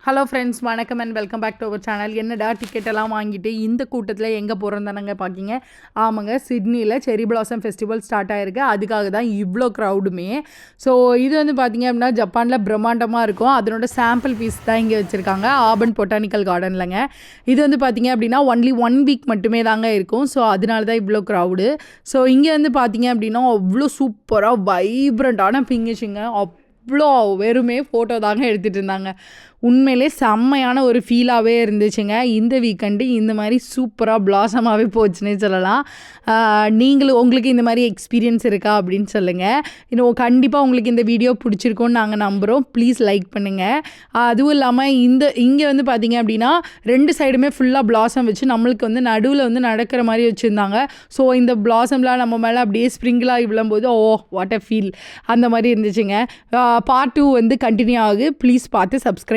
Hello friends, வணக்கம் and welcome back to our channel. என்னடா ticket எல்லாம் வாங்கிட்டு இந்த கூட்டத்தில் எங்கே போகிறோம் தானங்க பார்க்கிங்க. ஆமாங்க, சிட்னியில் செரி பிளாசம் ஃபெஸ்டிவல் ஸ்டார்ட் ஆகிருக்கு. அதுக்காக தான் இவ்வளோ க்ரௌடுமே. ஸோ இது வந்து பார்த்திங்க அப்படின்னா ஜப்பானில் பிரம்மாண்டமாக இருக்கும். அதனோட சாம்பிள் பீஸ் தான் இங்கே வச்சுருக்காங்க, ஆபன் பொட்டானிக்கல் கார்டன்லங்க. இது வந்து பார்த்திங்க அப்படின்னா ஒன்லி 1 வீக் மட்டுமே தாங்க இருக்கும். ஸோ அதனால தான் இவ்வளோ க்ரௌடு. ஸோ இங்கே வந்து பார்த்திங்க அப்படின்னா அவ்வளோ சூப்பராக வைப்ரண்ட்டான பிங்கிஷுங்க. அவ்வளோ வெறுமே ஃபோட்டோ தாங்க எடுத்துகிட்டு இருந்தாங்க. உண்மையிலே செம்மையான ஒரு ஃபீலாகவே இருந்துச்சுங்க. இந்த வீக்கெண்டு இந்த மாதிரி சூப்பராக பிளாசமாகவே போச்சுன்னே சொல்லலாம். நீங்களும் உங்களுக்கு இந்த மாதிரி எக்ஸ்பீரியன்ஸ் இருக்கா அப்படின்னு சொல்லுங்கள். இன்னும் கண்டிப்பாக உங்களுக்கு இந்த வீடியோ பிடிச்சிருக்கோன்னு நாங்கள் நம்புகிறோம். ப்ளீஸ் லைக் பண்ணுங்கள். அதுவும் இல்லாமல் இங்கே வந்து பார்த்திங்க அப்படின்னா 2 சைடுமே ஃபுல்லாக பிளாசம் வச்சு நம்மளுக்கு வந்து நடுவில் வந்து நடக்கிற மாதிரி வச்சுருந்தாங்க. ஸோ இந்த பிளாசம்லாம் நம்ம மேலே அப்படியே ஸ்ப்ரிங்கிளாக விழும்போது வாட் அ ஃபீல் அந்த மாதிரி இருந்துச்சுங்க. பார்ட் 2 வந்து கண்டினியூ ஆகுது. ப்ளீஸ் பார்த்து சப்ஸ்கிரைப்